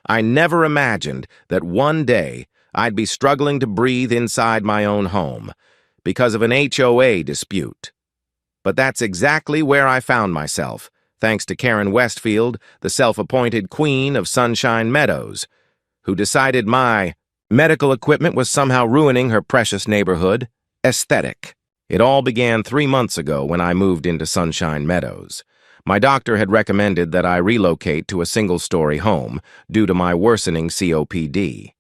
I never imagined that one day I'd be struggling to breathe inside my own home because of an HOA dispute. But that's exactly where I found myself, thanks to Karen Westfield, the self-appointed queen of Sunshine Meadows, who decided my medical equipment was somehow ruining her precious neighborhood aesthetic. It all began 3 months ago when I moved into Sunshine Meadows. My doctor had recommended that I relocate to a single-story home due to my worsening COPD.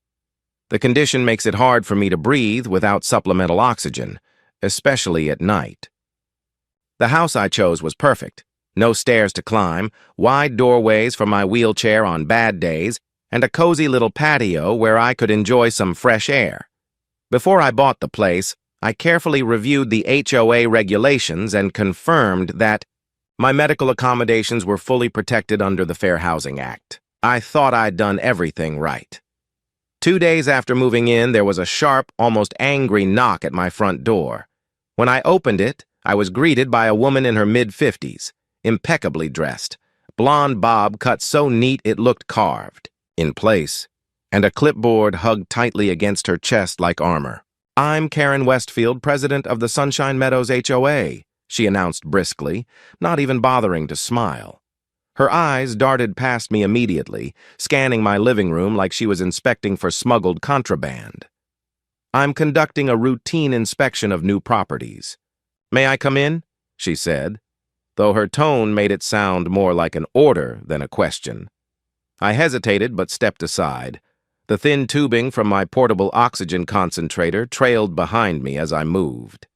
The condition makes it hard for me to breathe without supplemental oxygen, especially at night. The house I chose was perfect. No stairs to climb, wide doorways for my wheelchair on bad days, and a cozy little patio where I could enjoy some fresh air. Before I bought the place, I carefully reviewed the HOA regulations and confirmed that my medical accommodations were fully protected under the Fair Housing Act. I thought I'd done everything right. 2 days after moving in, there was a sharp, almost angry knock at my front door. When I opened it, I was greeted by a woman in her mid-50s, impeccably dressed, blonde bob cut so neat it looked carved in place, and a clipboard hugged tightly against her chest like armor. "I'm Karen Westfield, president of the Sunshine Meadows HOA," she announced briskly, not even bothering to smile. Her eyes darted past me immediately, scanning my living room like she was inspecting for smuggled contraband. "I'm conducting a routine inspection of new properties. May I come in?" she said, though her tone made it sound more like an order than a question. I hesitated but stepped aside. The thin tubing from my portable oxygen concentrator trailed behind me as I moved.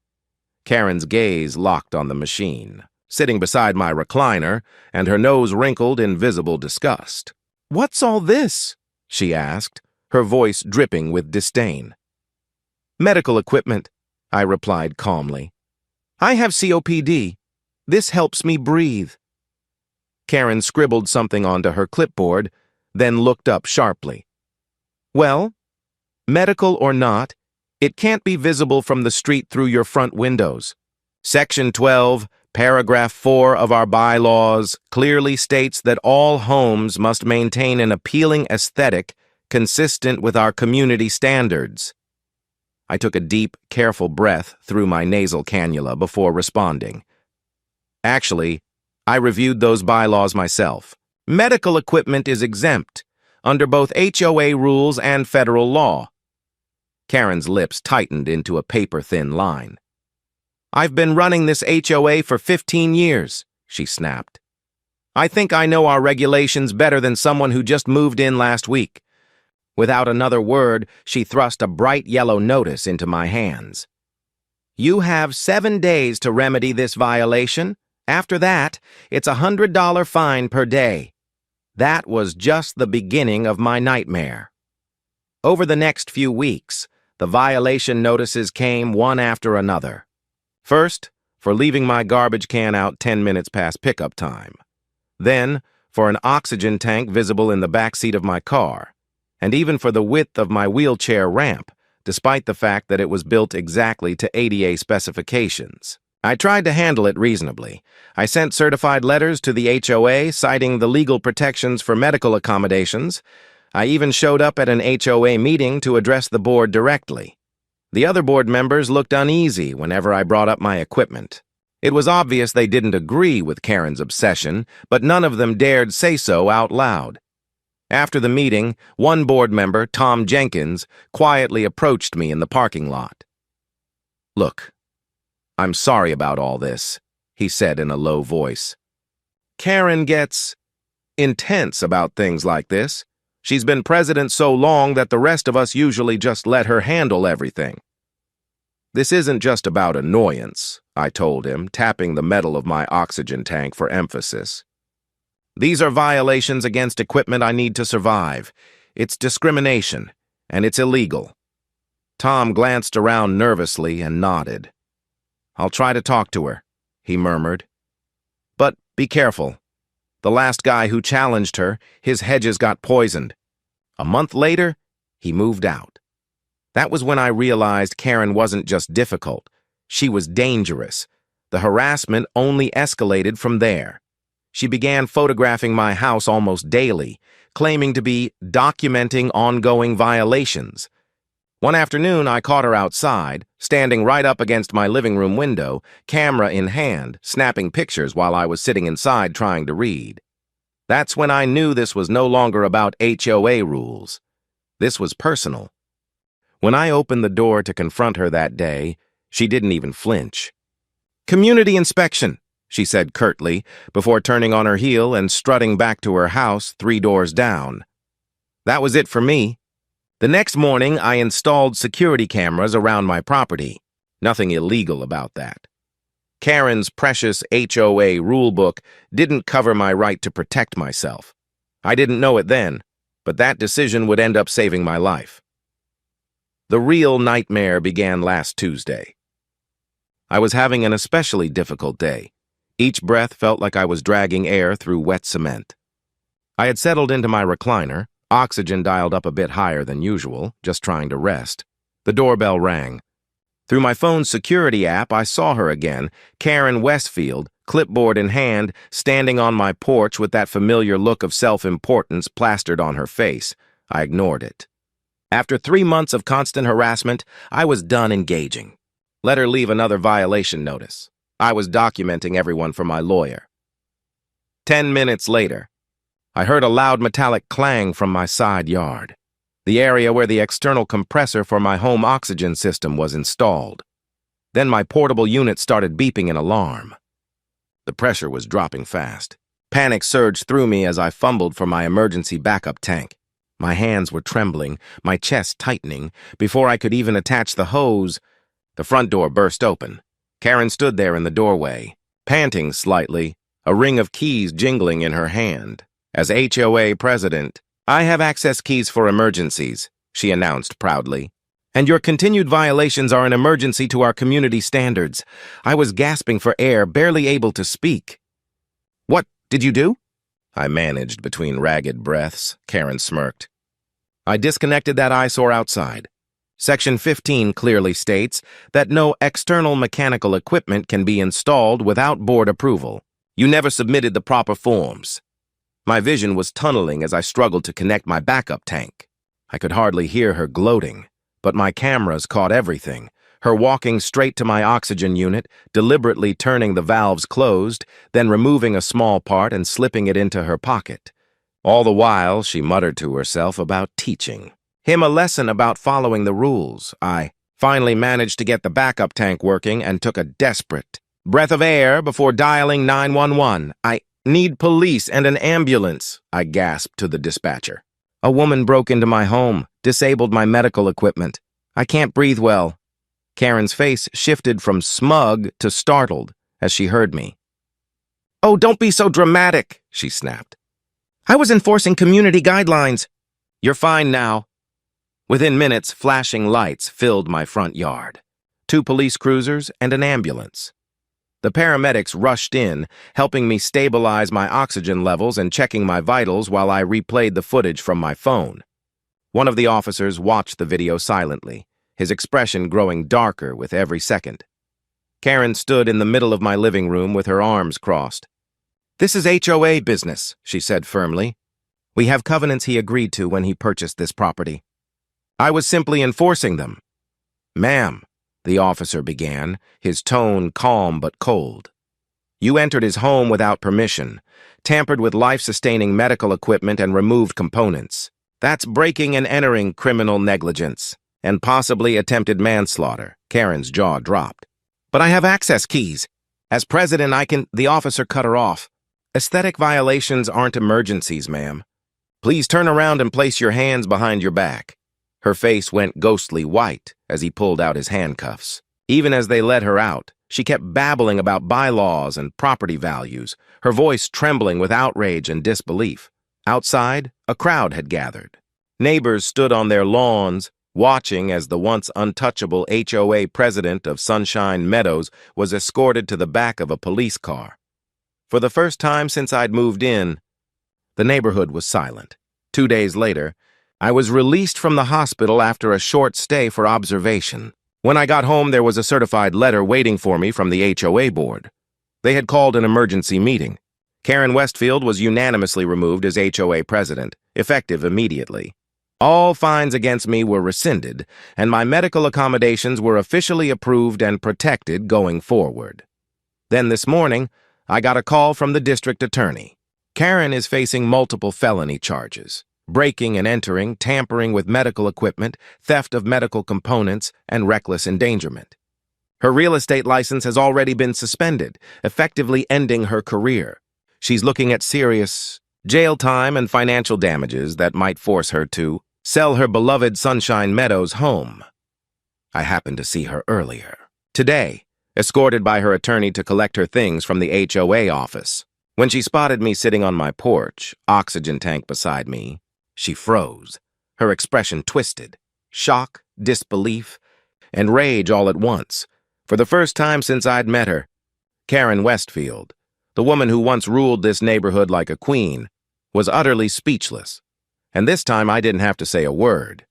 Karen's gaze locked on the machine, sitting beside my recliner, and her nose wrinkled in visible disgust. "What's all this?" she asked, her voice dripping with disdain. "Medical equipment," I replied calmly. "I have COPD. This helps me breathe." Karen scribbled something onto her clipboard, then looked up sharply. "Well, medical or not, it can't be visible from the street through your front windows. Section 12, Paragraph 4 of our bylaws clearly states that all homes must maintain an appealing aesthetic consistent with our community standards." I took a deep, careful breath through my nasal cannula before responding. "Actually, I reviewed those bylaws myself. Medical equipment is exempt under both HOA rules and federal law." Karen's lips tightened into a paper-thin line. "I've been running this HOA for 15 years, she snapped. "I think I know our regulations better than someone who just moved in last week." Without another word, she thrust a bright yellow notice into my hands. "You have 7 days to remedy this violation. After that, it's a $100 fine per day." That was just the beginning of my nightmare. Over the next few weeks, the violation notices came one after another. First, for leaving my garbage can out 10 minutes past pickup time. Then, for an oxygen tank visible in the backseat of my car. And even for the width of my wheelchair ramp, despite the fact that it was built exactly to ADA specifications. I tried to handle it reasonably. I sent certified letters to the HOA citing the legal protections for medical accommodations. I even showed up at an HOA meeting to address the board directly. The other board members looked uneasy whenever I brought up my equipment. It was obvious they didn't agree with Karen's obsession, but none of them dared say so out loud. After the meeting, one board member, Tom Jenkins, quietly approached me in the parking lot. "Look, I'm sorry about all this," he said in a low voice. "Karen gets intense about things like this. She's been president so long that the rest of us usually just let her handle everything." "This isn't just about annoyance," I told him, tapping the metal of my oxygen tank for emphasis. "These are violations against equipment I need to survive. It's discrimination, and it's illegal." Tom glanced around nervously and nodded. "I'll try to talk to her," he murmured. "But be careful. The last guy who challenged her, his hedges got poisoned. A month later, he moved out." That was when I realized Karen wasn't just difficult. She was dangerous. The harassment only escalated from there. She began photographing my house almost daily, claiming to be documenting ongoing violations. One afternoon, I caught her outside, standing right up against my living room window, camera in hand, snapping pictures while I was sitting inside trying to read. That's when I knew this was no longer about HOA rules. This was personal. When I opened the door to confront her that day, she didn't even flinch. "Community inspection," she said curtly, before turning on her heel and strutting back to her house 3 doors down. That was it for me. The next morning, I installed security cameras around my property. Nothing illegal about that. Karen's precious HOA rulebook didn't cover my right to protect myself. I didn't know it then, but that decision would end up saving my life. The real nightmare began last Tuesday. I was having an especially difficult day. Each breath felt like I was dragging air through wet cement. I had settled into my recliner, oxygen dialed up a bit higher than usual, just trying to rest. The doorbell rang. Through my phone's security app, I saw her again, Karen Westfield, clipboard in hand, standing on my porch with that familiar look of self-importance plastered on her face. I ignored it. After 3 months of constant harassment, I was done engaging. Let her leave another violation notice. I was documenting everyone for my lawyer. 10 minutes later, I heard a loud metallic clang from my side yard, the area where the external compressor for my home oxygen system was installed. Then my portable unit started beeping an alarm. The pressure was dropping fast. Panic surged through me as I fumbled for my emergency backup tank. My hands were trembling, my chest tightening. Before I could even attach the hose, the front door burst open. Karen stood there in the doorway, panting slightly, a ring of keys jingling in her hand. As HOA president, "I have access keys for emergencies," she announced proudly. "And your continued violations are an emergency to our community standards." I was gasping for air, barely able to speak. "What did you do?" I managed between ragged breaths. Karen smirked. "I disconnected that eyesore outside. Section 15 clearly states that no external mechanical equipment can be installed without board approval. You never submitted the proper forms." My vision was tunneling as I struggled to connect my backup tank. I could hardly hear her gloating, but my cameras caught everything. Her walking straight to my oxygen unit, deliberately turning the valves closed, then removing a small part and slipping it into her pocket. All the while, she muttered to herself about teaching him a lesson about following the rules. I finally managed to get the backup tank working and took a desperate breath of air before dialing 911. "I need police and an ambulance," I gasped to the dispatcher. "A woman broke into my home, disabled my medical equipment. I can't breathe well." Karen's face shifted from smug to startled as she heard me. "Oh, don't be so dramatic," she snapped. "I was enforcing community guidelines." "You're fine now." Within minutes, flashing lights filled my front yard. 2 police cruisers and an ambulance. The paramedics rushed in, helping me stabilize my oxygen levels and checking my vitals while I replayed the footage from my phone. One of the officers watched the video silently, his expression growing darker with every second. Karen stood in the middle of my living room with her arms crossed. "This is HOA business," she said firmly. "We have covenants he agreed to when he purchased this property. I was simply enforcing them." "Ma'am," the officer began, his tone calm but cold. "You entered his home without permission, tampered with life-sustaining medical equipment and removed components. That's breaking and entering criminal negligence, and possibly attempted manslaughter." Karen's jaw dropped. "But I have access keys. As president, I can—" The officer cut her off. "Aesthetic violations aren't emergencies, ma'am. Please turn around and place your hands behind your back." Her face went ghostly white as he pulled out his handcuffs. Even as they led her out, she kept babbling about bylaws and property values, her voice trembling with outrage and disbelief. Outside, a crowd had gathered. Neighbors stood on their lawns, watching as the once untouchable HOA president of Sunshine Meadows was escorted to the back of a police car. For the first time since I'd moved in, the neighborhood was silent. 2 days later, I was released from the hospital after a short stay for observation. When I got home, there was a certified letter waiting for me from the HOA board. They had called an emergency meeting. Karen Westfield was unanimously removed as HOA president, effective immediately. All fines against me were rescinded, and my medical accommodations were officially approved and protected going forward. Then this morning, I got a call from the district attorney. Karen is facing multiple felony charges: breaking and entering, tampering with medical equipment, theft of medical components, and reckless endangerment. Her real estate license has already been suspended, effectively ending her career. She's looking at serious jail time and financial damages that might force her to sell her beloved Sunshine Meadows home. I happened to see her earlier today, escorted by her attorney to collect her things from the HOA office. When she spotted me sitting on my porch, oxygen tank beside me, she froze, her expression twisted, shock, disbelief, and rage all at once. For the first time since I'd met her, Karen Westfield, the woman who once ruled this neighborhood like a queen, was utterly speechless. And this time I didn't have to say a word.